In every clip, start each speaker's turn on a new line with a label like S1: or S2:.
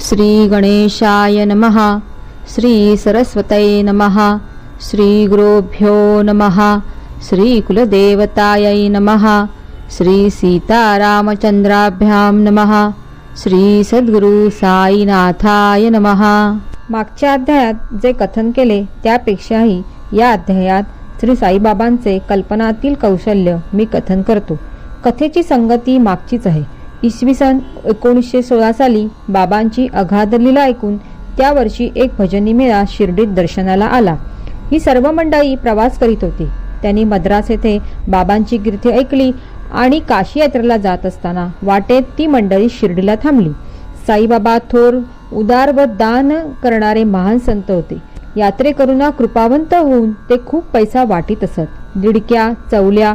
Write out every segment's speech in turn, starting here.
S1: श्री गणेशाय नमः। श्री सरस्वतये नमः। श्री गुरुभ्यो नमः। श्री कुलदेवतायै नमः। श्री सीतारामचंद्राभ्यां नमः। श्री सद्गुरु साईनाथाय नमः। मागच्या अध्यायात जे कथन केले त्यापेक्षाही या अध्यायात श्री साईबाबांचे कल्पनातील कौशल्य मी कथन करतो। कथेची संगती मागचीच आहे। इसवी सन 1916 साली बाबांची अगाध लीला ऐकून त्या वर्षी एक भजनी मेळा शिर्डीत दर्शनाला आला। ही सर्व मंडळी प्रवास करीत होती। त्यांनी मद्रास येथे बाबांची कीर्ती ऐकली आणि काशी यात्रेला जात असताना वाटेत ती मंडळी शिर्डीला थांबली। साईबाबा थोर, उदार व दान करणारे महान संत होते। यात्रेकरूंना कृपावंत होऊन ते खूप पैसा वाटीत असत। दिडक्या चवल्या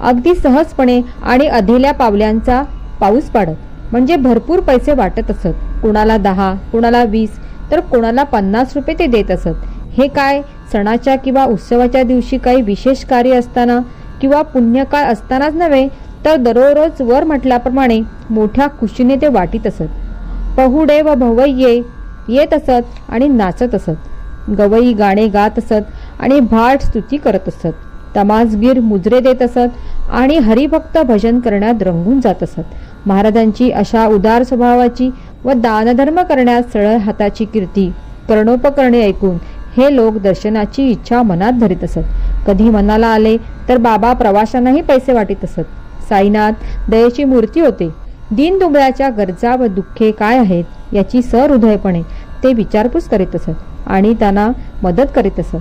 S1: अगदी सहजपणे आणि अधेल्या पावल्यांचा पाऊस पाडत, म्हणजे भरपूर पैसे वाटत असत। कोणाला 10, कोणाला 20 तर कोणाला 50 रुपये ते देत असत। हे काय सणाच्या किंवा उत्सवाच्या दिवशी काही विशेष कार्य असताना किंवा पुण्यकाळ असतानाच नव्हे, तर दररोज वर म्हटल्याप्रमाणे मोठ्या खुशीने ते वाटीत असत। पहुडे व भवय्ये येत असत आणि नाचत असत। गवई गाणे गात असत आणि भाट स्तुती करत असत। तमासगीर मुजरे देत असत आणि हरिभक्त भजन करण्यात रंगून जात असत। महाराजांची अशा उदार स्वभावाची व दानधर्म करण्यात सरळ हाताची कीर्ती कर्णोपकरणे ऐकून हे लोक दर्शनाची इच्छा मनात धरीत असत। कधी मनाला आले तर बाबा प्रवाशांनाही पैसे वाटीत असत। साईनाथ दयेची मूर्ती होते। दीनदुबळ्याच्या गरजा व दुःखे काय आहेत याची सहृदयपणे ते विचारपूस करीत असत आणि त्यांना मदत करीत असत।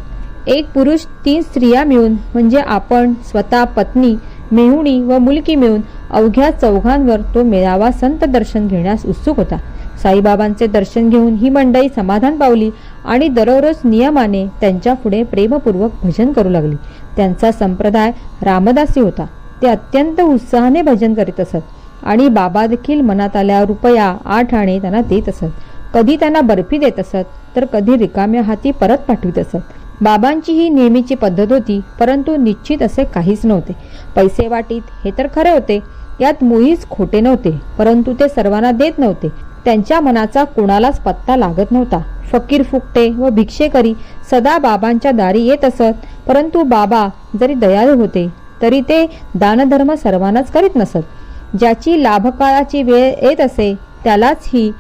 S1: एक पुरुष 3 स्त्रिया मिळून म्हणजे आपण स्वतः, पत्नी, मेहुणी व मुलगी मिळून अवघ्या 4घांवर तो मेळावा संत दर्शन घेण्यास उत्सुक होता। साईबाबांचे दर्शन घेऊन ही मंडळी समाधान पावली आणि दररोज नियमाने त्यांच्या पुढे प्रेमपूर्वक भजन करू लागली। त्यांचा संप्रदाय रामदासी होता। ते अत्यंत उत्साहाने भजन करीत असत आणि बाबा देखील मनात आल्या रुपया 8 आणे त्यांना देत असत। कधी त्यांना बर्फी देत असत तर कधी रिकाम्या हाती परत पाठवित असत। बाबांची ही नेहमीची पद्धत होती, परंतु निश्चित असे काहीच नव्हते। पैसे वाटीत हे तर खरे होते, यात मुळीच खोटे नव्हते, परंतु ते सर्वांना देत नव्हते। त्यांच्या मनाचा कोणालाच पत्ता लागत नव्हता। फकीर फुकटे व भिक्षेकरी सदा बाबांच्या दारी येत असत, परंतु बाबा जरी दयाळू होते तरी ते दानधर्म सर्वांनाच करीत नसत। ज्याची लाभकाळाची वेळ येत असे त्यालाच ही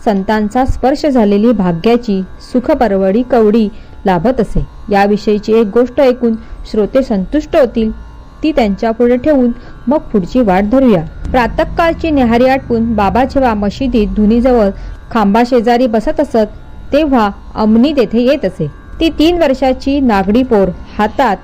S1: संतांचा स्पर्श झालेली भाग्याची सुखपरवडी कवडी लाभत असे। याविषयीची एक गोष्ट ऐकून श्रोते संतुष्ट होतील ती त्यांच्या पुढे ठेवून मग पुढची वाट धरूया। प्रातःकाळची न्याहारी आटपून बाबा जेव्हा मशिदीत धुनीजवळ खांबा शेजारी बसत असत तेव्हा अमनी तेथे येत असे। ती 3 वर्षाची नागडी पोर हातात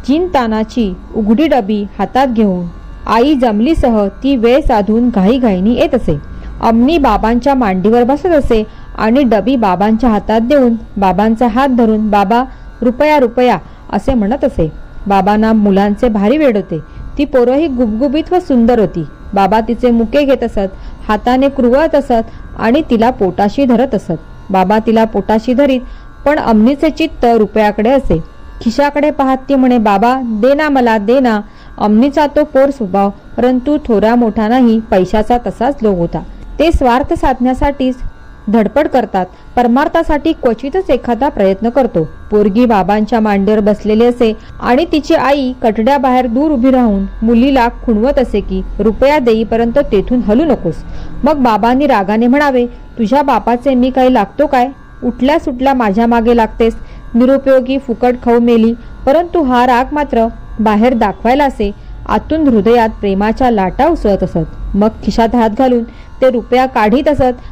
S1: जिनतानाची उघडी डबी हातात घेऊन आई जमलीसह ती वेळ साधून घाईघाईने येत असे। अमनी बाबांच्या मांडीवर बसत असे आणि डबी बाबांच्या हातात देऊन बाबांचा हात धरून बाबा रुपया रुपया असे म्हणत असे। बाबांना मुलांचे भारी वेड होते। ती पोरही गुबगुबीत व सुंदर होती। बाबा तिचे मुके घेत असत, हाताने कुरवत असत आणि तिला पोटाशी धरत असत। बाबा तिला पोटाशी धरीत, पण अमनीचे चित्त रुपयाकडे असे। खिशाकडे पाहत ती म्हणे, बाबा दे ना मला, दे ना। अमनीचा तो पोर स्वभाव, परंतु थोड्या मोठ्यानाही पैशाचा तसाच लोभ होता। ते स्वार्थ साधण्यासाठीच धडपड करतात, परमार्थासाठी क्वचितच एखादा प्रयत्न करतो। पोरगी बाबांच्या मांडीवर बसलेली असे आणि तिची आई कठड्याबाहेर दूर उभी राहून मुलीला खुणवत असे की रुपया देईपर्यंत तेथून हलू नकोस। मग बाबांनी रागाने म्हणावे, तुझ्या बापाचे मी काही लागतो काय? उठल्या सुटल्या माझ्या मागे लागतेस, निरुपयोगी फुकट खाऊ मेली। परंतु हा राग मात्र बाहेर दाखवायला असे आतून हृदयात प्रेमाच्या लाटा उसळत असत। मग खिशात हात घालून ते रुपया काढीत असत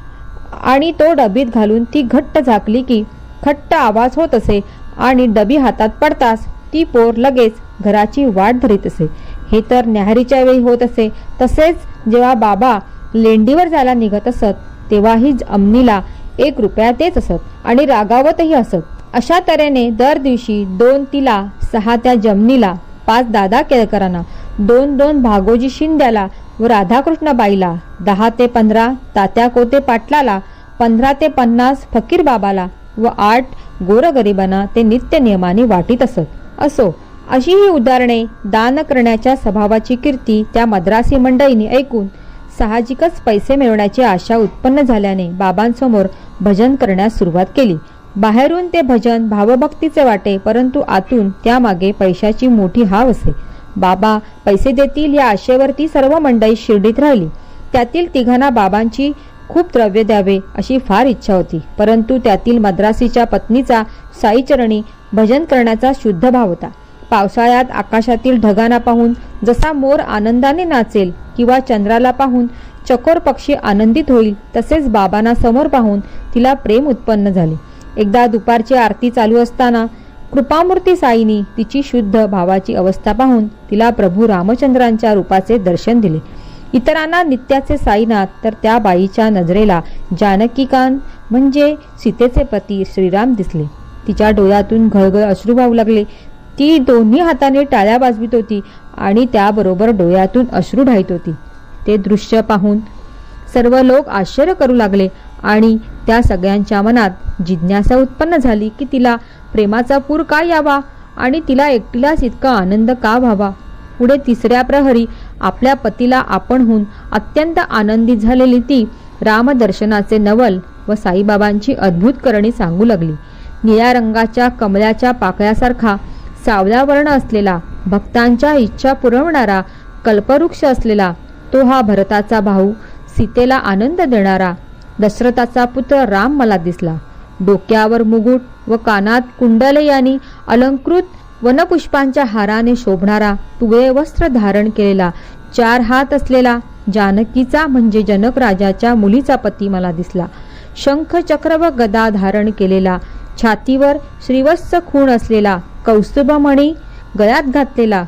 S1: आणि तो डबीत घालून ती घट्ट झाकली की खट्ट आवाज होत असे आणि डबी हातात पडताच ती पोर लगेच घराची वाट धरीत असे। हे तर न्याहारीच्या वेळी होत असे। तसेच जेव्हा बाबा लेंडीवर जायला निघत असत तेव्हाही अमनीला 1 रुपया देत असत आणि रागावतही असत। अशा तऱ्हेने दर दिवशी 2 तिला, 6 त्या जमनीला, 5 दादा केळकरांना, 2 भागोजी शिंद्याला व राधाकृष्णबाईला, 10 ते 15 तात्या कोते पाटलाला, 15 ते 50 फकीर बाबाला व 8 गोरगरिबांना ते नित्य नियमाने वाटीत असत। असो, अशी ही उदाहरणे दान करण्याच्या स्वभावाची कीर्ती त्या मद्रासी मंडळींनी ऐकून साहजिकच पैसे मिळवण्याची आशा उत्पन्न झाल्याने बाबांसमोर भजन करण्यास सुरुवात केली. बाहेरून ते भजन भावभक्तीचे वाटे, परंतु आतून त्यामागे पैशाची मोठी हाव असे. बाबा पैसे देतील या आशेवरती सर्व मंडळी शिर्डीत राहिली. त्यातील तिघांना बाबांची खूप द्रव्य द्यावे अशी फार इच्छा होती, परंतु त्यातील मद्रासीच्या पत्नीचा साईचरणी भजन करण्याचा शुद्ध भाव होता. पावसाळ्यात आकाशातील ढगांना पाहून जसा मोर आनंदाने नाचेल किंवा चंद्राला पाहून चकोर पक्षी आनंदित होईल, तसेच बाबांना समोर पाहून तिला प्रेम उत्पन्न झाले. एकदा दुपारची आरती चालू असताना कृपामूर्ती साईनी तिची शुद्ध भावाची अवस्था पाहून तिला प्रभू रामचंद्रांच्या रूपाचे दर्शन दिले. इतरांना नित्याचे साईनाथ, तर त्या बाईच्या नजरेला जानकीकांत म्हणजे सीतेचे पती श्रीराम दिसले. तिच्या डोळ्यातून घळघळ अश्रू वाहू लागले. ती दोन्ही हाताने टाळ्या वाजवित होती आणि त्याबरोबर डोळ्यातून अश्रू ढाळीत होती. ते दृश्य पाहून सर्व लोक आश्चर्य करू लागले आणि त्या सगळ्यांच्या मनात जिज्ञासा उत्पन्न झाली की तिला प्रेमाचा पूर का यावा आणि तिला एकटीलाच इतका आनंद का व्हावा. पुढे तिसऱ्या प्रहरी आपल्या पतीला आपणहून अत्यंत आनंदित झालेली ती रामदर्शनाचे नवल व साईबाबांची अद्भुत करणी सांगू लागली. निळ्या रंगाच्या कमळाच्या पाकळ्यासारखा सावळा वर्ण असलेला, भक्तांच्या इच्छा पुरवणारा, कल्पवृक्ष असलेला तो हा भरताचा भाऊ, सीतेला आनंद देणारा दशरथाचा पुत्र राम मला दिसला. डोक्यावर मुकुट व कानात कुंडले यांनी अलंकृत वनपुष्पांच्या हाराने शोभणारा, पिवळे वस्त्र धारण केलेला, 4 हात असलेला जानकीचा म्हणजे जनक राजाच्या मुलीचा पती मला दिसला. शंख चक्र व गदा धारण केलेला, छातीवर श्रीवत्स खूण असलेला, कौस्तुभमणी गळ्यात घातलेला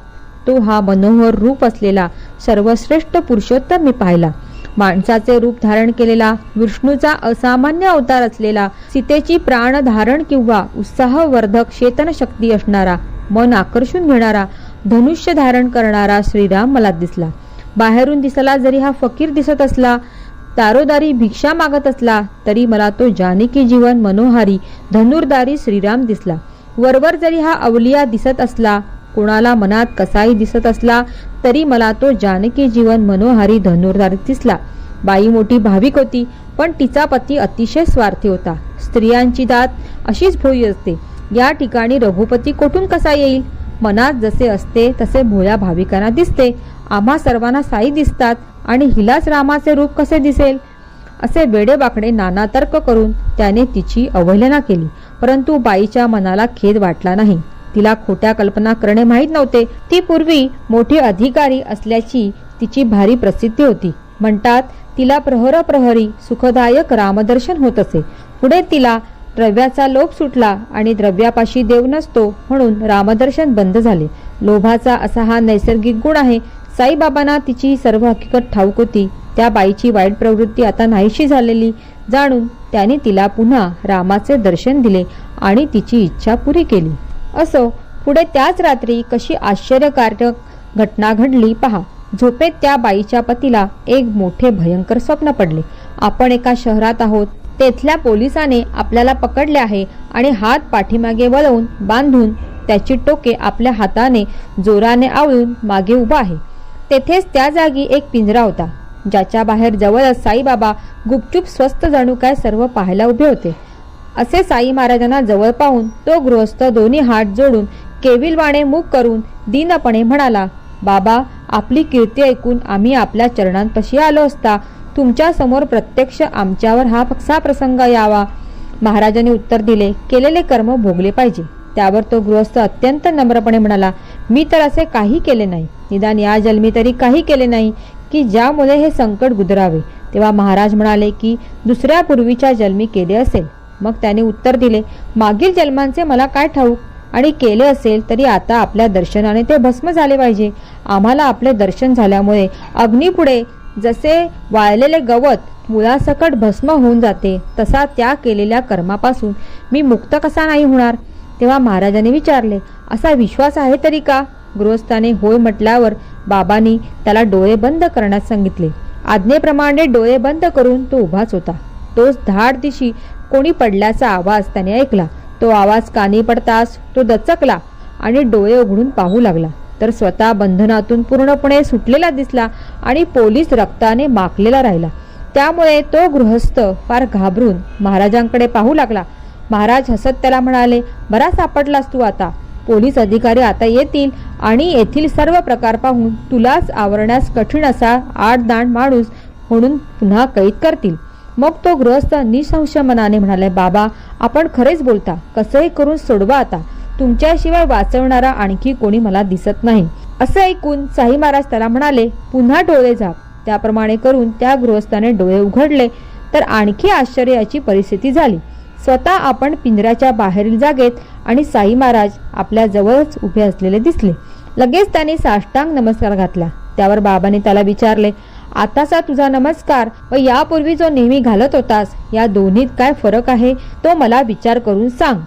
S1: तो हा मनोहर रूप असलेला सर्वश्रेष्ठ पुरुषोत्तम मी पाहिला. माणसाचे रूप धारण केलेला, विष्णूचा असामान्य अवतार असलेला, सीतेची प्राण धारण किंवा उत्साहवर्धक चेतन शक्ती असणारा, मन आकर्षून घेणारा, धनुष्य धारण करणारा श्रीराम मला दिसला. बाहेरून दिसला जरी हा फकीर दिसत असला, दारोदारी भिक्षा मागत असला, तरी मला तो जानकी जीवन मनोहारी धनुर्धारी श्रीराम दिसला. वरवर जरी हा अवलिया दिसत असला, कोणाला मनात कसाही दिसत असला, तरी मला तो जानकी जीवन मनोहारी धनुर्धारी दिसला. बाई मोठी भाविक होती, पण तिचा पती अतिशय स्वार्थी होता. स्त्रियांची दात अशीच भोळी असते. या ठिकाणी रघुपती कोठून कसा येईल? मनात जसे असते तसे भोळ्या भाविकांना दिसते. आम्हा सर्वांना साई दिसतात आणि हिलाच रामाचे रूप कसे दिसेल? असे वेडेवाकडे नाना तर्क करून त्याने तिची अवहेलना केली. परंतु बाईच्या मनाला खेद वाटला नाही. तिला खोट्या कल्पना करणे माहीत नव्हते. ती पूर्वी मोठी अधिकारी असल्याची तिची भारी प्रसिद्धी होती. म्हणतात तिला प्रहरी सुखदायक रामदर्शन होत असे. पुढे तिला द्रव्याचा लोभ सुटला आणि द्रव्यापाशी देव नसतो म्हणून रामदर्शन बंद झाले. लोभाचा असा हा नैसर्गिक गुण आहे. साईबाबांना तिची सर्व हकीकत ठाऊक होती. त्या बाईची वाईट प्रवृत्ती आता नाहीशी झालेली जाणून त्याने तिला पुन्हा रामाचे दर्शन दिले आणि तिची इच्छा पुरी केली. असो, पुढे त्याच रात्री कशी आश्चर्यकारक घटना घडली पहा. झोपेत त्या बाईच्या पतीला एक मोठे भयंकर स्वप्न पडले. आपण एका शहरात आहोत. तेथल्या पोलिसाने आपल्याला पकडले आहे आणि हात पाठीमागे वळवून बांधून त्याची टोके आपल्या हाताने जोराने आवळून मागे उभा आहे. तेथेच त्या जागी एक पिंजरा होता, ज्याच्या बाहेर जवळच साईबाबा गुपचूप स्वस्त जणू काय सर्व पाहायला उभे होते. असे साई महाराजांना जवळ पाहून तो गृहस्थ दोन्ही हात जोडून केविलवाणे मुख करून दीनपणे म्हणाला, बाबा, आपली कीर्ती ऐकून आम्ही आपल्या चरणांपाशी आलो असता तुमच्या समोर प्रत्यक्ष आमच्यावर हा कसा प्रसंग यावा? महाराजांनी उत्तर दिले, केलेले कर्म भोगले पाहिजे. त्यावर तो गृहस्थ अत्यंत नम्रपणे म्हणाला, मी तर असे काही केले नाही, निदान या जन्मी तरी काही केले नाही की ज्यामुळे हे संकट गुजरावे. तेव्हा महाराज म्हणाले की दुसऱ्या पूर्वीच्या जन्मी केले असेल. मग त्याने उत्तर दिले, मागील जन्मांचे मला काय ठाऊक, आणि केले असेल तरी आता आपल्या दर्शनाने ते भस्म झाले पाहिजे. आम्हाला आपले दर्शन झाल्यामुळे अग्नीपुढे जसे वाळलेले गवत मुळासकट भस्म होऊन जाते, तसा त्या केलेल्या कर्मापासून मी मुक्त कसा नाही होणार? तेव्हा महाराजांनी विचारले, असा विश्वास आहे तरी का? गृहस्थाने होय म्हटल्यावर बाबांनी त्याला डोळे बंद करण्यास सांगितले. आज्ञेप्रमाणे डोळे बंद करून तो उभाच होता. तोच धाड दिशी कोणी पडल्याचा आवाज त्याने ऐकला. तो आवाज कानी पडताच तो दचकला आणि डोळे उघडून पाहू लागला. तर स्वतः बंधनातून पूर्णपणे सुटलेला दिसला आणि पोलीस रक्ताने माखलेला राहिला. त्यामुळे तो गृहस्थ फार घाबरून महाराजांकडे पाहू लागला. महाराज हसत त्याला म्हणाले, बरा सापडलास तू आता. पोलीस अधिकारी आता येतील आणि येथील सर्व प्रकार पाहून तुलाच आवरण्यास कठीण असा आडदांड माणूस म्हणून पुन्हा कैद करतील. मग तो गृहस्थ निसंशय मनाने म्हणाले, बाबा आपण खरेच बोलता, कसंही करून सोडवा आता. तुमच्याशिवाय वाचवणारा आणखी कोणी मला दिसत नाही. असे ऐकून साई महाराज त्याला म्हणाले, पुन्हा डोळे झाक. त्याप्रमाणे करून त्या गृहस्थाने डोळे उघडले तर आणखी आश्चर्याची परिस्थिती झाली. स्वतः आपण पिंजऱ्याच्या बाहेरील जागेत आणि साई महाराज आपल्या जवळच उभे असलेले दिसले. लगेच त्याने साष्टांग नमस्कार घातला. त्यावर बाबांनी त्याला विचारले, आताचा तुझा नमस्कार व यापूर्वी जो नेहमी घालत होतास या दोन्हीत काय फरक आहे तो मला विचार करून सांग.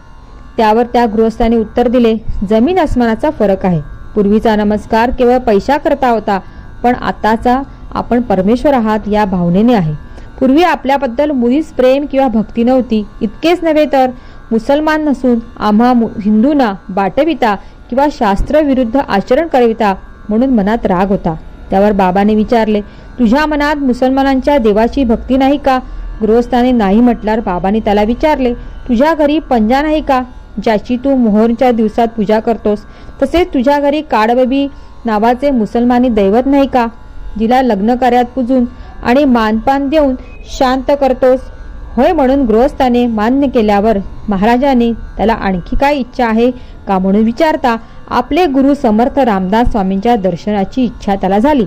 S1: त्यावर त्या गृहस्थाने उत्तर दिले, जमीन आसमानाचा फरक आहे. पूर्वीचा नमस्कार केवळ पैशा करता होता, पण आताचा आपण परमेश्वर आहात या भावनेने आहे. पूर्वी आपल्याबद्दल मुळीच प्रेम किंवा भक्ती नव्हती. इतकेच नव्हे तर मुसलमान नसून आम्हा हिंदूंना बाटविता किंवा शास्त्रविरुद्ध आचरण करविता म्हणून मनात राग होता. त्यावर बाबाने विचारले, तुझ्या मनात मुसलमानांच्या देवाची भक्ती नाही का? गृहस्थाने नाही म्हटल्यावर बाबाने त्याला विचारले, तुझ्या घरी पंजा नाही का, ज्याची तू मोहरच्या दिवसात पूजा करतोस? तसेच तुझ्या घरी काडबबी नावाचे मुसलमानी दैवत नाही का, जिला लग्न कार्यात पूजून आणि मानपान देऊन शांत करतोस? होय म्हणून गृहस्थाने मान्य केल्यावर महाराजांनी त्याला आणखी काय इच्छा आहे का म्हणून विचारता आपले गुरु समर्थ रामदास स्वामींच्या दर्शनाची इच्छा त्याला झाली.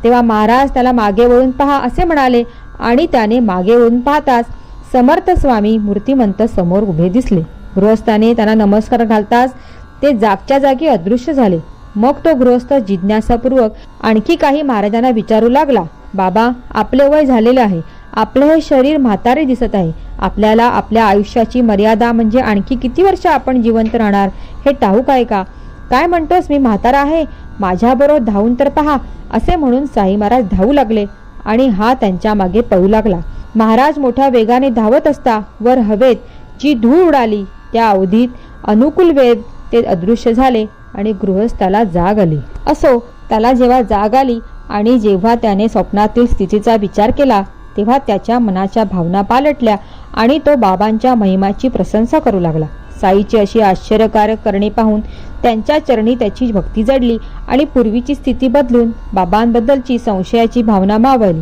S1: तेव्हा महाराज त्याला मागे वळून पहा असे म्हणाले आणि त्याने मागे वळून पाहताच समर्थ स्वामी मूर्तिमंत समोर उभे दिसले. गृहस्थाने त्यांना नमस्कार घालताच ते जागच्या जागी अदृश्य झाले. मग तो गृहस्थ जिज्ञासापूर्वक आणखी काही महाराजांना विचारू लागला, बाबा आपले वय झालेले आहे, आपले हे शरीर म्हातारे दिसत आहे. आपल्याला आपल्या आयुष्याची मर्यादा म्हणजे आणखी किती वर्ष आपण जिवंत राहणार हे ठाऊक आहे का? काय म्हणतोस, मी म्हातारा आहे, माझ्याबरोबर धावून तर पहा. असे म्हणून साई महाराज धावू लागले आणि हा त्यांच्या मागे पळू लागला. महाराज मोठ्या वेगाने धावत असता वर हवेत जी धूळ उडाली त्या अवधीत अनुकूल वेद ते अदृश्य झाले आणि गृहस्थाला जाग आली. असो त्याला जेव्हा जाग आली आणि जेव्हा त्याने स्वप्नातील स्थितीचा विचार केला तेव्हा त्याच्या मनाच्या भावना पालटल्या आणि तो बाबांच्या महिमाची प्रशंसा करू लागला. साईची अशी आश्चर्यकारक करणे पाहून त्यांच्या चरणी त्याची भक्ती जडली आणि पूर्वीची स्थिती बदलून बाबांबद्दलची संशयाची भावना मावळली.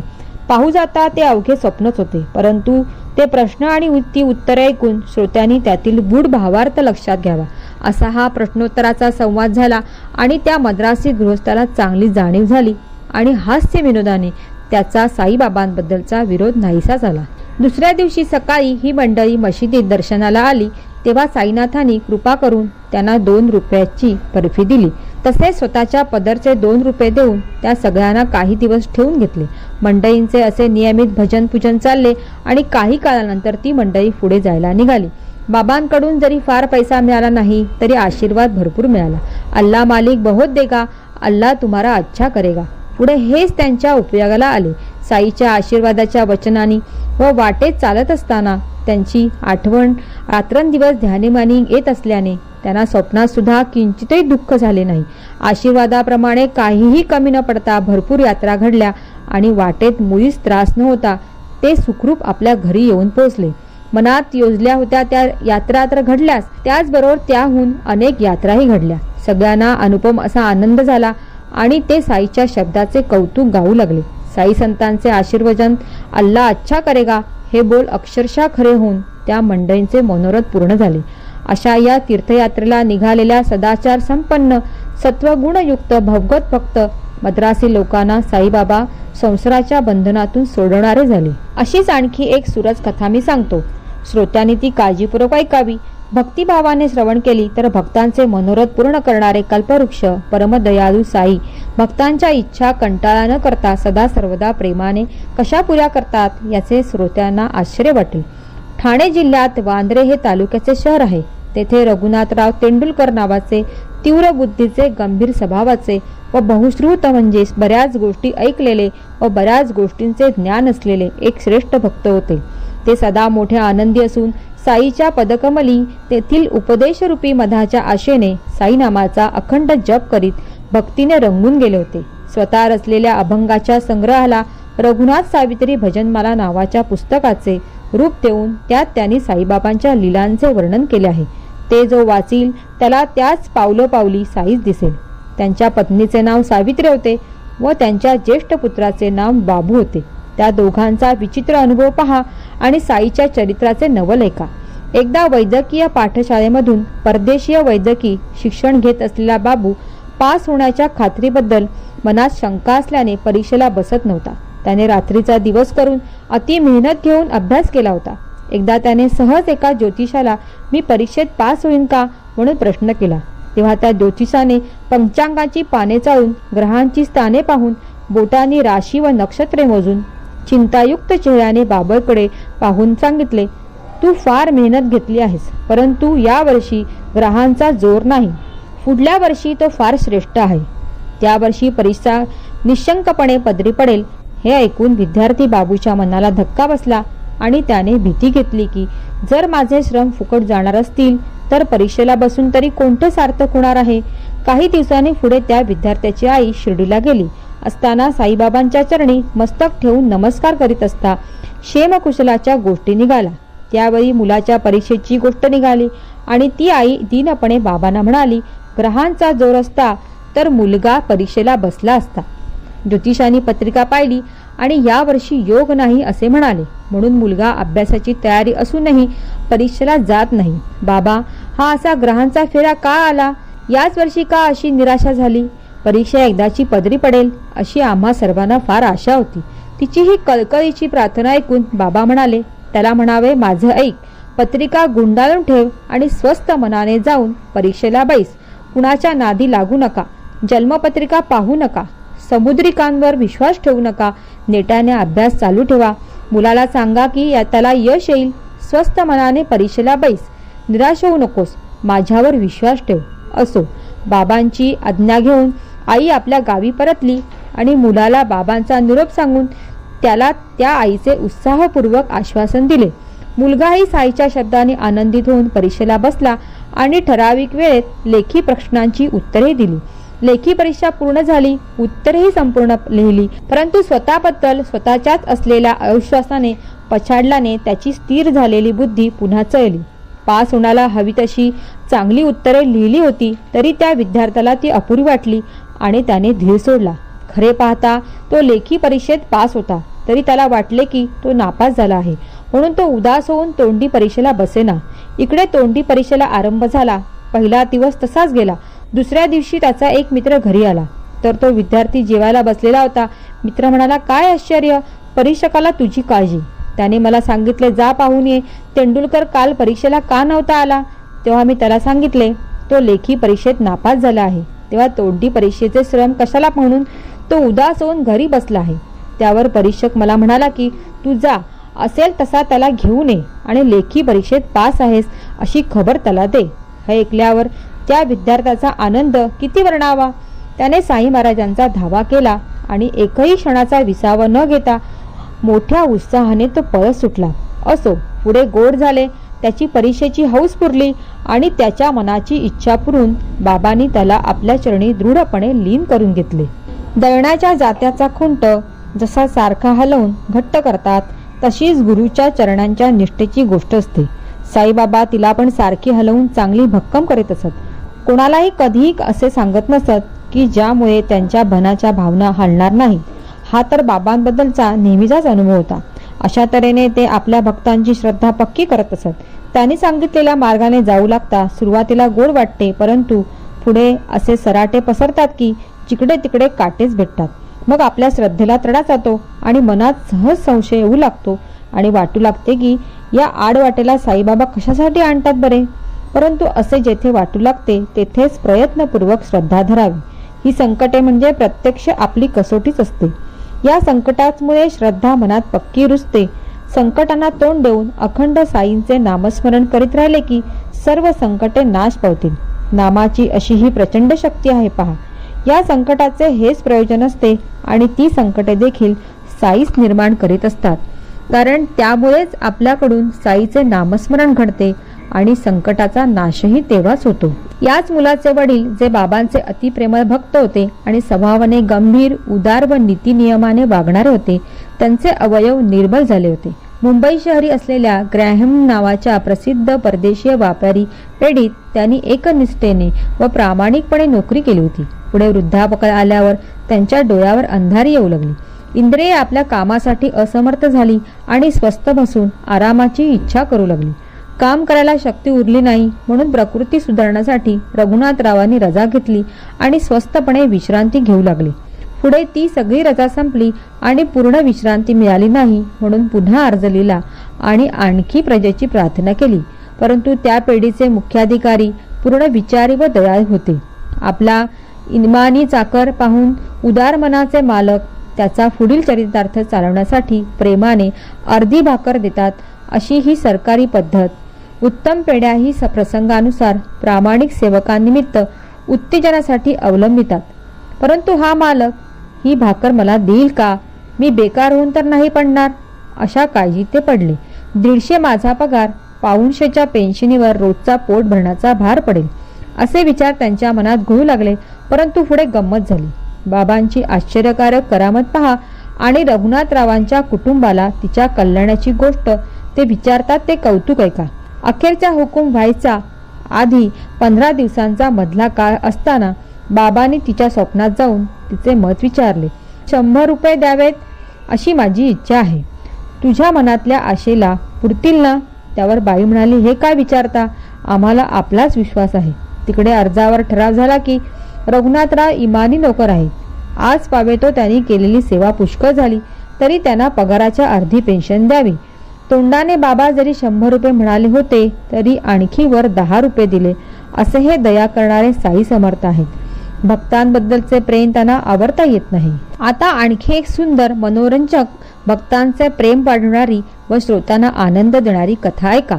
S1: पाहू जाता ते अवघे स्वप्नच होते, परंतु ते प्रश्न आणि ती उत्तरे ऐकून श्रोत्यांनी त्यातील गूढ भावार्थ लक्षात घ्यावा असा हा प्रश्नोत्तराचा संवाद झाला आणि त्या मद्रासी गृहस्थाला चांगली जाणीव झाली आणि हास्य विनोदाने त्याचा साईबाबांबद्दलचा विरोध नाहीसा झाला. दुसऱ्या दिवशी सकाळी ही मंडळी मशिदीत दर्शनाला आली तेव्हा साईनाथांनी कृपा करून त्यांना 2 रुपयाची बर्फी दिली. तसेच स्वतःच्या पदरचे 2 रुपये देऊन त्या सगळ्यांना काही दिवस ठेवून घेतले. मंडळींचे असे नियमित भजन पूजन चालले आणि काही काळानंतर ती मंडळी पुढे जायला निघाली. बाबांकडून जरी फार पैसा मिळाला नाही तरी आशीर्वाद भरपूर मिळाला. अल्लाह मालिक बहुत देगा, अल्लाह तुम्हारा अच्छा करेगा. पुढे हेच त्यांच्या उपयोगाला आले. साईच्या आशीर्वादाच्या वचनांनी व वाटेत चालत असताना त्यांची आठवण रात्रंदिवस ध्यानीमानी येत असल्याने त्यांना स्वप्नात सुद्धा किंचितही दुःख झाले नाही. आशीर्वादाप्रमाणे काहीही कमी न पडता भरपूर यात्रा घडल्या आणि वाटेत मुळीच त्रास न होता ते सुखरूप आपल्या घरी येऊन पोहोचले. मनात योजल्या होत्या त्या यात्रा तर घडल्याच, त्याचबरोबर त्याहून अनेक यात्राही घडल्या. सगळ्यांना अनुपम असा आनंद झाला आणि ते साईच्या शब्दाचे कौतुक गाऊ लागले. साई संतांचे आशीर्वचन अल्लाह अच्छा करेगा हे बोल अक्षरशः खरे होऊन त्या मंडळींचे मनोरथ पूर्ण झाले. अशा या तीर्थयात्रेला निघालेल्या सदाचार संपन्न सत्वगुणयुक्त भगवत भक्त मद्रासी लोकांना साईबाबा संसाराच्या बंधनातून सोडवणारे झाले. अशीच आणखी एक सुरज कथा मी सांगतो. श्रोत्यांनी ती काळजीपूर्वक ऐकावी. भक्तिभावाने श्रवण केली तर भक्तांचे मनोरथ पूर्ण करणारे कल्पवृक्ष परमदयाळू साई भक्तांच्या इच्छा कंटाळा न करता सदा सर्वदा प्रेमाने कशा पुऱ्या करतात याचे श्रोत्यांना आश्चर्य वाटेल. ठाणे जिल्ह्यात वांद्रे हे तालुक्याचे शहर आहे. तेथे रघुनाथराव तेंडुलकर नावाचे तीव्र बुद्धीचे गंभीर स्वभावाचे व बहुश्रुत म्हणजेच बऱ्याच गोष्टी ऐकलेले व बऱ्याच गोष्टींचे ज्ञान असलेले एक श्रेष्ठ भक्त होते. ते सदा मोठे आनंदी असून साईच्या पदकमली तेथील उपदेशरूपी मधाच्या आशेने साई नामाचा अखंड जप करीत भक्तीने रंगून गेले होते. स्वतः रचलेल्या अभंगाच्या संग्रहाला रघुनाथ सावित्री भजनमाला नावाच्या पुस्तकाचे रूप देऊन त्यात त्यांनी साईबाबांच्या लीलांचे वर्णन केले आहे. ते जो वाचील त्याला त्याच पावलोपावली साईच दिसेल. त्यांच्या पत्नीचे नाव सावित्री होते व त्यांच्या ज्येष्ठ पुत्राचे नाव बाबू होते. त्या दोघांचा विचित्र अनुभव पहा आणि साईच्या चरित्राचे नवल ऐका. एकदा वैद्यकीय पाठशाळेमधून परदेशीय वैद्यकी शिक्षण घेत असलेला बाबू पास होण्याच्या खात्रीबद्दल मनात शंका असल्याने परीक्षेला बसत नव्हता. त्याने रात्रीचा दिवस करून अति मेहनत घेऊन अभ्यास केला होता. एकदा त्याने सहज एका ज्योतिषाला मी परीक्षेत पास होईन का म्हणून प्रश्न केला. तेव्हा त्या ज्योतिषाने पंचांगाची पाने चाळून ग्रहांची स्थाने पाहून बोटांनी राशी व नक्षत्रे मोजून चिंतायुक्त चेहऱ्याने बाबाकडे पाहून सांगितले, तू फार मेहनत घेतली आहेस, परंतु या वर्षी ग्रहांचा जोर नाही. पुढल्या वर्षी तो फार श्रेष्ठ आहे. त्या वर्षी परीक्षा निशंकपणे पदरी पडेल. हे ऐकून विद्यार्थी बाबूच्या मनाला धक्का बसला आणि त्याने भीती घेतली की जर माझे श्रम फुकट जाणार असतील तर परीक्षेला बसून तरी कोणते सार्थक होणार आहे. काही दिवसांनी पुढे त्या विद्यार्थ्याची आई शिर्डीला गेली असताना साईबाबांच्या चरणी मस्तक ठेवून नमस्कार करीत असता क्षेमकुशलाच्या गोष्टी निघाला. त्यावेळी मुलाच्या परीक्षेची गोष्ट निघाली आणि ती आई दीनपणे बाबांना म्हणाली, ग्रहांचा जोर असता तर मुलगा परीक्षेला बसला असता. ज्योतिषांनी पत्रिका पाहिली आणि या वर्षी योग नाही असे म्हणाले, म्हणून मुलगा अभ्यासाची तयारी असूनही परीक्षेला जात नाही. बाबा, हा असा ग्रहांचा फेरा का आला? याच वर्षी का अशी निराशा झाली? परीक्षा एकदाची पदरी पडेल अशी आम्हा सर्वांना फार आशा होती. तिची ही कळकळीची प्रार्थना ऐकून बाबा म्हणाले, त्याला म्हणावे, माझं ऐक, पत्रिका गुंडाळून ठेव आणि स्वस्थ मनाने जाऊन परीक्षेला बैस. कुणाच्या नादी लागू नका, जन्मपत्रिका पाहू नका, समुद्रिकांवर विश्वास ठेवू नका, नेटाने अभ्यास चालू ठेवा. मुलाला सांगा की त्याला यश येईल. स्वस्थ मनाने परीक्षेला बैस, निराश होऊ नकोस, माझ्यावर विश्वास ठेव. असो. बाबांची आज्ञा घेऊन आई आपल्या गावी परतली आणि मुलाला बाबांचा निरोप सांगून त्याला त्या आईचे उत्साहपूर्वक आश्वासन दिले. मुलगाही साईच्या शब्दाने आनंदित होऊन परीक्षेला बसला आणि ठराविक वेळेत लेखी प्रश्नांची उत्तरे दिली. लेखी परीक्षा पूर्ण झाली, उत्तरेही संपूर्ण लिहिली, परंतु स्वतःबद्दल स्वतःच्याच असलेल्या अविश्वासाने पछाडल्याने त्याची स्थिर झालेली बुद्धी पुन्हा चळली. पास होण्याला हवी तशी चांगली उत्तरे लिहिली होती तरी त्या विद्यार्थ्याला ती अपुरी वाटली आणि त्याने धीर सोडला. खरे पाहता तो लेखी परीक्षेत पास होता तरी त्याला वाटले की तो नापास झाला आहे, म्हणून तो उदास होऊन तोंडी परीक्षेला बसेना. इकडे तोंडी परीक्षेला आरंभ झाला. पहिला दिवस तसाच गेला. दुसऱ्या दिवशी त्याचा एक मित्र घरी आला तर तो विद्यार्थी जेवायला बसलेला होता. मित्र म्हणाला, काय आश्चर्य, परीक्षकाला तुझी काळजी. त्याने मला सांगितले, जा पाहून ये, तेंडुलकर काल परीक्षेला का नव्हता आला. तेव्हा मी त्याला सांगितले, तो लेखी परीक्षेत नापास झाला आहे. तेव्हा तोंडी परीक्षेचे श्रम कशाला म्हणून तो उदास होऊन घरी बसला आहे. त्यावर परीक्षक मला म्हणाला की तू जा, असेल तसा त्याला घेऊन ये आणि लेखी परीक्षेत पास आहेस अशी खबर त्याला दे. हे ऐकल्यावर त्या विद्यार्थ्याचा आनंद किती वर्णावा. त्याने साई महाराजांचा धावा केला आणि एकही क्षणाचा विसावा न घेता मोठ्या उत्साहाने तो पळत सुटला. असो, पुढे गोड झाले. त्याची परीक्षेची हौस पुरली आणि त्याच्या मनाची इच्छा पुरून बाबांनी त्याला आपल्या चरणी दृढपणे लीन करून घेतले. दळण्याच्या जात्याचा खुंट जसा सारखा हलवून घट्ट करतात तशीच गुरुच्या चरणांच्या निष्ठेची गोष्ट असते. साईबाबा तिला पण सारखी हलवून चांगली भक्कम करीत असत. कोणालाही कधीही असे सांगत नसत की ज्यामुळे त्यांच्या मनाच्या भावना हलणार नाही. हा तर बाबांबद्दलचा नेहमीचाच अनुभव होता. अशा तऱ्हेने ते आपल्या भक्तांची श्रद्धा पक्की करत असत. त्यांनी सांगितलेल्या मार्गाने जाऊ लागता सुरुवातीला गोड वाटते, परंतु पुढे असे सराटे पसरतात की जिकडे तिकडे काटेच भेटतात. मग आपल्या श्रद्धेला तडा जातो आणि मनात सहज संशय येऊ लागतो आणि वाटू लागते की या आडवाटेला साईबाबा कशासाठी आणतात बरे. परंतु असे जेथे वाटू लागते तेथेच प्रयत्नपूर्वक श्रद्धा धरावी. ही संकटे म्हणजे प्रत्यक्ष आपली कसोटीच असते. या संकटामुळे श्रद्धा मनात पक्की रुजते. संकटांना तोंड देऊन अखंड साईंचे नामस्मरण करीत राहिले की सर्व संकटे नाश पावतील. नामाची अशी ही प्रचंड शक्ती आहे पहा. या संकटाचे हेच प्रयोजन असते आणि ती संकटे देखील साईच निर्माण करीत असतात. कारण त्यामुळेच आपल्याकडून साईचे नामस्मरण घडते आणि संकटाचा नाशही तेव्हाच होतो. याच मुलाचे वडील, जे बाबांचे अतिप्रेमळ भक्त होते आणि स्वभावाने गंभीर, उदार व नीतिनियमाने वागणारे होते, त्यांचे अवयव निर्बल झाले होते. मुंबई शहरी असलेल्या ग्रॅहम नावाच्या प्रसिद्ध परदेशीय व्यापारी पेढीत त्यांनी एकनिष्ठेने व प्रामाणिकपणे नोकरी केली होती. पुढे वृद्धापकाळ आल्यावर त्यांच्या डोळ्यावर अंधारी येऊ लागली. इंद्रिये आपल्या कामासाठी असमर्थ झाली आणि स्वस्थ बसून आरामाची इच्छा करू लागली. काम करायला शक्ती उरली नाही, म्हणून प्रकृती सुधारण्यासाठी रघुनाथरावांनी रजा घेतली आणि स्वस्थपणे विश्रांती घेऊ लागले. पुढे ती सगळी रजा संपली आणि पूर्ण विश्रांती मिळाली नाही, म्हणून पुन्हा अर्ज लिहिला आणि आणखी प्रजेची प्रार्थना केली. परंतु त्या पेढीचे मुख्याधिकारी पूर्ण विचारी व दयाळू होते. आपला इमानी चाकर पाहून उदार मनाचे मालक त्याचा पुढील चरितार्थ चालवण्यासाठी प्रेमाने अर्धी भाकर देतात, अशी ही सरकारी पद्धत. उत्तम पेढ्या ही प्रसंगानुसार प्रामाणिक सेवकांनिमित्त उत्तेजनासाठी अवलंबितात. परंतु हा मालक ही भाकर मला देईल का? मी बेकार होऊन तर नाही पडणार? अशा काळजी ते पडले. 150 माझा पगार, 500च्या पेन्शनीवर रोजचा पोट भरण्याचा भार पडेल, असे विचार त्यांच्या मनात घोळू लागले. परंतु पुढे गंमत झाली. बाबांची आश्चर्यकारक करामत पहा आणि रघुनाथरावांच्या कुटुंबाला तिच्या कल्याणाची गोष्ट ते विचारतात ते कौतुक ऐका. अखेरचा हुकूम व्हायचा आधी 15 दिवसांचा मधला काळ असताना बाबांनी तिच्या स्वप्नात जाऊन तिचे मत विचारले. 100 रुपये द्यावेत अशी माझी इच्छा आहे. तुझ्या मनातल्या आशेला पुरतील ना? त्यावर बाई म्हणाली, हे काय विचारता? आम्हाला आपलाच विश्वास आहे. तिकडे अर्जावर ठराव झाला की रघुनाथराव इमानी नोकर आहेत. आज पावे तो त्यांनी केलेली सेवा पुष्कळ झाली तरी त्यांना पगाराच्या अर्धी पेन्शन द्यावी. तोंडाने बाबा जरी 100 रुपये म्हणाले होते तरी आणखी वर 10 रुपये दिले, असे हे दया करणारे साई समर्थ आहेत. भक्तांबद्दलचे प्रेम त्यांना आवरता येत नाही. आता आणखी एक सुंदर, मनोरंजक, भक्तांचे प्रेम वाढवणारी व श्रोतांना आनंद देणारी कथा ऐका.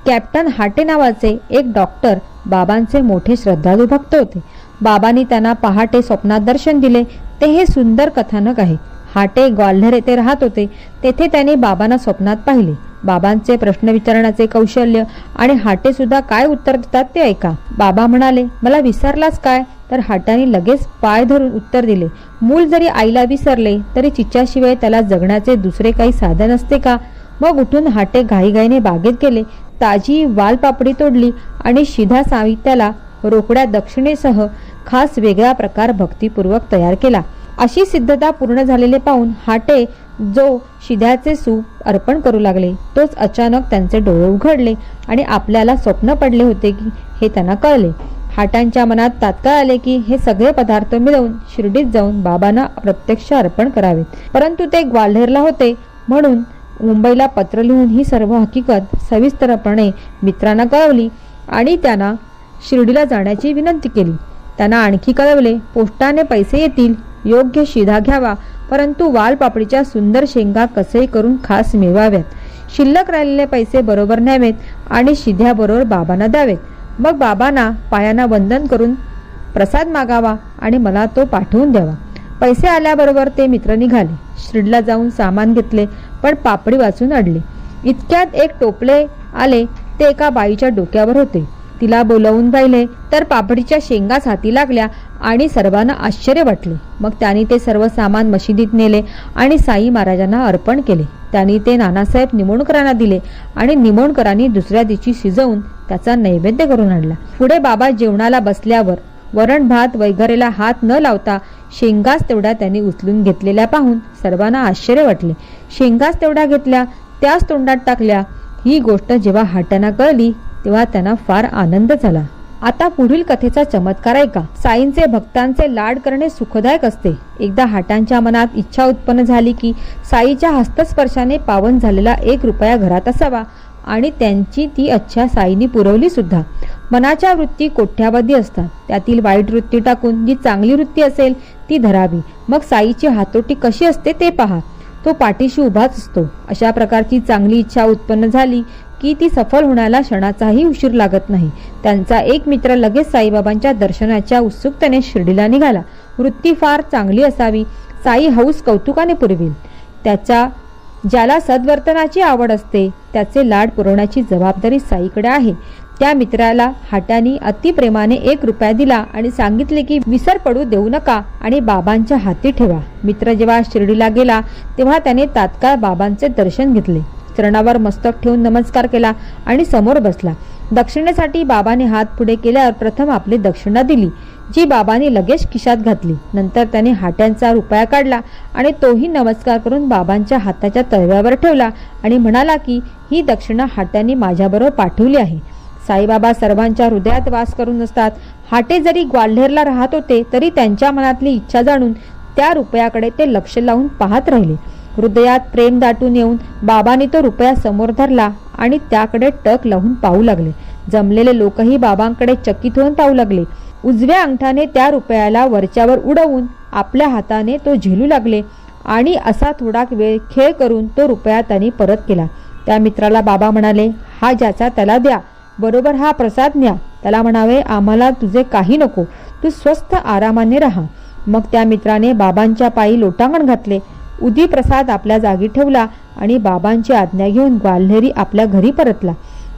S1: कॅप्टन हाटे नावाचे एक डॉक्टर बाबांचे मोठे श्रद्धाळू भक्त होते. बाबांनी त्यांना पहाटे स्वप्नात दर्शन दिले. ते हे सुंदर कथानक आहे. हाटे ग्वाल्हेर येथे राहत होते. तेथे त्यांनी बाबांना स्वप्नात पाहिले. बाबांचे प्रश्न विचारण्याचे कौशल्य आणि हाटे सुद्धा काय उत्तर देतात ते ऐका. बाबा म्हणाले, मला विसरलास काय? तर हाटाने लगेच पाय धरून उत्तर दिले, मूल जरी आईला विसरले तरी तिच्याशिवाय त्याला जगण्याचे दुसरे काही साधन असते का? मग उठून हाटे घाईघाईने बागेत गेले. ताजी वालपापडी तोडली आणि शिधा साहित्याला रोकड्या दक्षिणेसह खास वेगळा प्रकार भक्तिपूर्वक तयार केला. अशी सिद्धता पूर्ण झालेले पाहून हाटे जो शिध्याचे सूप अर्पण करू लागले, तोच अचानक त्यांचे डोळे उघडले आणि आपल्याला स्वप्न पडले होते की हे त्यांना कळले. हाटांच्या मनात तात्काळ आले की हे सगळे पदार्थ मिळवून शिर्डीत जाऊन बाबांना प्रत्यक्ष अर्पण करावेत. परंतु ते ग्वाल्हेरला होते, म्हणून मुंबईला पत्र लिहून ही सर्व हकीकत सविस्तरपणे मित्रांना कळवली आणि त्यांना शिर्डीला जाण्याची विनंती केली. त्यांना आणखी कळवले, पोस्टाने पैसे येतील, योग्य शिधा घ्यावा, परंतु वालपापडीच्या सुंदर शेंगा कसेही करून खास मिळवाव्यात. शिल्लक राहिलेले पैसे बरोबर न्यावेत आणि शिध्याबरोबर बाबांना द्यावेत. मग बाबांना पायांना वंदन करून प्रसाद मागावा आणि मला तो पाठवून द्यावा. पैसे आल्याबरोबर ते मित्र निघाले. शिर्डीला जाऊन सामान घेतले, पण पापडी वाचून अडले. इतक्यात एक टोपले आले. ते एका बाईच्या डोक्यावर होते. तिला बोलावून पाहिले तर पापडीच्या शेंगाच हाती लागल्या आणि सर्वांना आश्चर्य वाटले. मग त्यांनी ते सर्व सामान मशिदीत नेले आणि साई महाराजांना अर्पण केले. त्यांनी ते नानासाहेब निमोणकरांना दिले आणि निमोणकरांनी दुसऱ्या दिवशी शिजवून त्याचा नैवेद्य करून आणला. पुढे बाबा जेवणाला बसल्यावर वरण भात वगैरेला हात न लावता शेंगाच तेवढ्या त्यांनी उचलून घेतलेल्या पाहून सर्वांना आश्चर्य वाटले. शेंगाच तेवढ्या घेतल्या, त्याच तोंडात टाकल्या. ही गोष्ट जेव्हा हाटांना कळली तेव्हा त्यांना फार आनंद झाला. आता पुढील कथेचा चमत्कार ऐका. साईंचे भक्तांचे लाड करणे सुखदायक असते. एकदा हाटांच्या मनात इच्छा उत्पन्न झाली की साईच्या हस्तस्पर्शाने पावन झालेला 1 रुपया घरात असावा आणि त्यांची ती इच्छा साईंनी पुरवली सुद्धा. मनाच्या वृत्ती कोट्यावधी असतात. त्यातील वाईट वृत्ती टाकून जी चांगली वृत्ती असेल ती धरावी. मग साईची हातोटी कशी असते ते पहा. तो पाठीशी उभाच असतो. अशा प्रकारची चांगली इच्छा उत्पन्न झाली की ती सफल होण्याला क्षणाचाही उशीर लागत नाही. त्यांचा एक मित्र लगेच साईबाबांच्या दर्शनाच्या उत्सुकतेने शिर्डीला निघाला. वृत्ती फार चांगली असावी. साई हौस कौतुकाने पुरवेल. त्याचा ज्याला सद्वर्तनाची आवड असते त्याचे लाड पुरवण्याची जबाबदारी साईकडे आहे. त्या मित्राला हाट्यानी अतिप्रेमाने 1 रुपया दिला आणि सांगितले की विसर पडू देऊ नका आणि बाबांच्या हाती ठेवा. मित्र जेव्हा शिर्डीला गेला तेव्हा त्याने तात्काळ बाबांचे दर्शन घेतले. चरणावर मस्तक ठेवून नमस्कार केला आणि समोर बसला. दक्षिणेसाठी बाबाने हात पुढे केल्यावर प्रथम आपली दक्षिणा दिली, जी बाबांनी लगेच खिशात घातली. नंतर त्याने हाट्यांचा रुपया काढला आणि तोही नमस्कार करून बाबांच्या हाताच्या तळव्यावर ठेवला आणि म्हणाला की ही दक्षिणा हाट्यांनी माझ्याबरोबर पाठवली आहे. साईबाबा सर्वांच्या हृदयात वास करून असतात. हाटे जरी ग्वाल्हेरला राहत होते तरी त्यांच्या मनातली इच्छा जाणून त्या रुपयाकडे ते लक्ष लावून पाहत राहिले. हृदयात प्रेम दाटून येऊन बाबांनी तो रुपया समोर धरला आणि त्याकडे टक लावून पाहू लागले. जमलेले लोकही बाबांकडे चकित होऊन पाहू लागले. उजव्या अंगठाने त्या रुपयाला वरच्यावर उडवून आपल्या हाताने तो झेलू लागले आणि असा थोडा वेळ खेळ करून तो रुपया त्यांनी परत केला. त्या मित्राला बाबा म्हणाले, हा ज्याचा त्याला द्या, बरोबर हा प्रसाद न्या. त्याला म्हणावे, आम्हाला तुझे काही नको, तू स्वस्थ आरामाने राहा. मग त्या मित्राने बाबांच्या पायी लोटांगण घातले, उदी प्रसाद आपल्या जागी ठेवला आणि बाबांची आज्ञा घेऊन ग्वाल्हेरी आपल्या घरी परतला.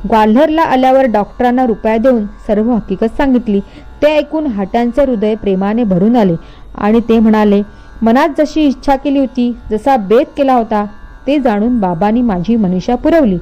S1: ग्वाल्हेरला आल्यावर डॉक्टरांना रुपया देऊन सर्व हकीकत सांगितली. ते ऐकून हाट्यांचे हृदय प्रेमाने भरून आले आणि ते म्हणाले, मनात जशी इच्छा केली होती, जसा बेत केला होता, ते जाणून बाबांनी माझी मनीषा पुरवली.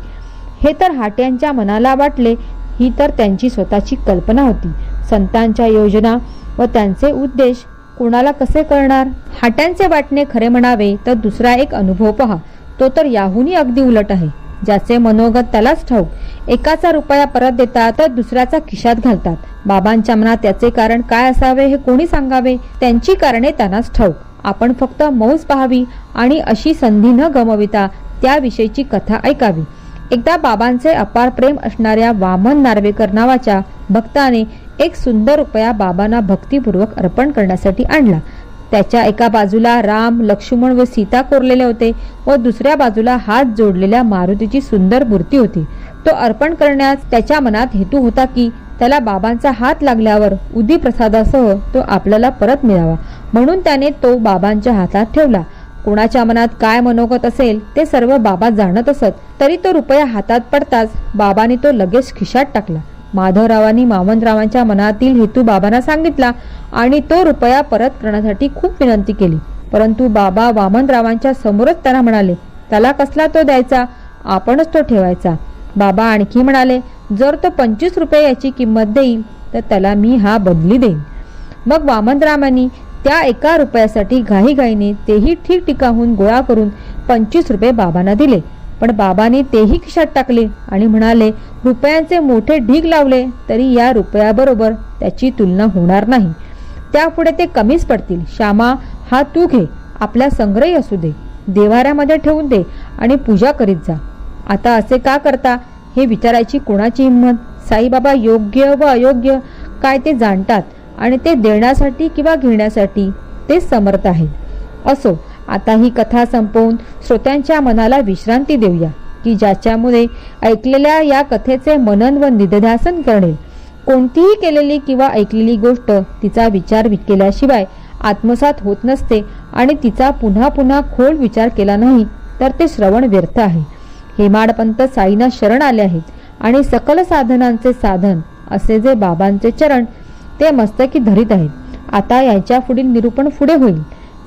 S1: हे तर हाट्यांच्या मनाला वाटले. ही तर त्यांची स्वतःची कल्पना होती. संतांच्या योजना व त्यांचे उद्देश कोणाला कसे कळणार? हाट्यांचे वाटणे खरे म्हणावे तर दुसरा एक अनुभव पहा. तो तर याहूनही अगदी उलट आहे. ज्याचे मनोगत त्यालाच ठाऊक. एकाचा रुपया परत देतात तर दुसऱ्याचा खिशात घालतात. बाबांच्या मनात त्याचे कारण काय असावे हे कोणी सांगावे? त्यांची कारणे त्यांनाच ठाऊक. आपण फक्त मौज पाहावी आणि अशी संधी न गमविता त्याविषयीची कथा ऐकावी. एकदा बाबांचे अपार प्रेम असणाऱ्या वामन नार्वेकर नावाच्या भक्ताने एक सुंदर रुपया बाबांना भक्तिपूर्वक अर्पण करण्यासाठी आणला. त्याच्या एका बाजूला राम, लक्ष्मण व सीता कोरलेले होते व दुसऱ्या बाजूला हात जोडलेल्या मारुतीची सुंदर मूर्ती होती. तो अर्पण करण्यास त्याच्या मनात हेतू होता की त्याला बाबांचा हात लागल्यावर उदी प्रसादासह तो आपल्याला परत मिळावा, म्हणून त्याने तो बाबांच्या हातात ठेवला. कोणाच्या मनात काय मनोगत असेल ते सर्व बाबा जाणत असत. तरी तो रुपया हातात पडताच बाबांनी तो लगेच खिशात टाकला. माधवरावांनी वामनरावांच्या मनातील हेतू बाबांना सांगितला आणि तो रुपया परत करण्यासाठी खूप विनंती केली. परंतु बाबा वामनरावांच्या समोरच त्यांना म्हणाले, त्याला कसला तो द्यायचा, आपणच तो ठेवायचा. बाबा आणखी म्हणाले, जर तो 25 रुपये याची किंमत देईल तर त्याला मी हा बदली देईन. मग वामनरावांनी त्या 1 रुपयासाठी घाईघाईने तेही ठिकठिकाहून गोळा करून 25 रुपये बाबांना दिले. पण बाबांनी तेही खिशात टाकले आणि म्हणाले, रुपयांचे मोठे ढीग लावले तरी या रुपयाबरोबर त्याची तुलना होणार नाही. त्यापुढे ते कमीच पडतील. श्यामा, हा तू घे, आपल्या संग्रही असू दे, देवाऱ्यामध्ये ठेवून दे आणि पूजा करीत जा. आता असे का करता हे विचारायची कोणाची हिंमत? साईबाबा योग्य व अयोग्य काय ते जाणतात आणि ते देण्यासाठी किंवा घेण्यासाठी ते समर्थ आहेत. असो, आता ही कथा संपवून श्रोत्यांच्या मनाला विश्रांती देऊया की ज्याच्यामुळे ऐकलेल्या या कथेचे मनन व निधिध्यासन करेल. कोणतीही केलेली किंवा ऐकलेली गोष्ट तिचा विचार केल्याशिवाय आत्मसात होत नसते आणि तिचा पुन्हा पुन्हा खोल विचार केला नाही तर ते श्रवण व्यर्थ आहे. हेमाडपंत साईंना शरण आले आहेत आणि सकल साधनांचे साधन असे जे बाबांचे चरण ते मस्तकी धरीत आहेत. आता याच्या पुढील निरूपण पुढे होईल.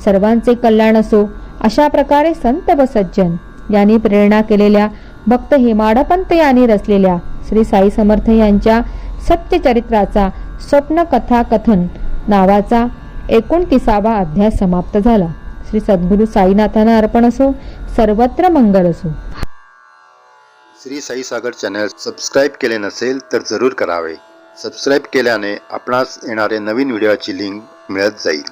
S1: सर्वांचे कल्याण असो. अशा प्रकारे संत व सज्जन यांनी प्रेरणा केलेल्या भक्त हेमाडपंत यांनी रचलेल्या श्री साई समर्थ यांच्या सत्यचरित्राचा स्वप्न कथा कथन नावाचा 29वा अध्याय समाप्त झाला. श्री सद्गुरु साईनाथांना अर्पण असो. सर्वत्र मंगल असो.
S2: श्री साई सागर चॅनल सबस्क्राईब केले नसेल तर जरूर करावे. सबस्क्राईब केल्याने आपणास येणारे नवीन व्हिडिओची लिंक मिळत जाईल.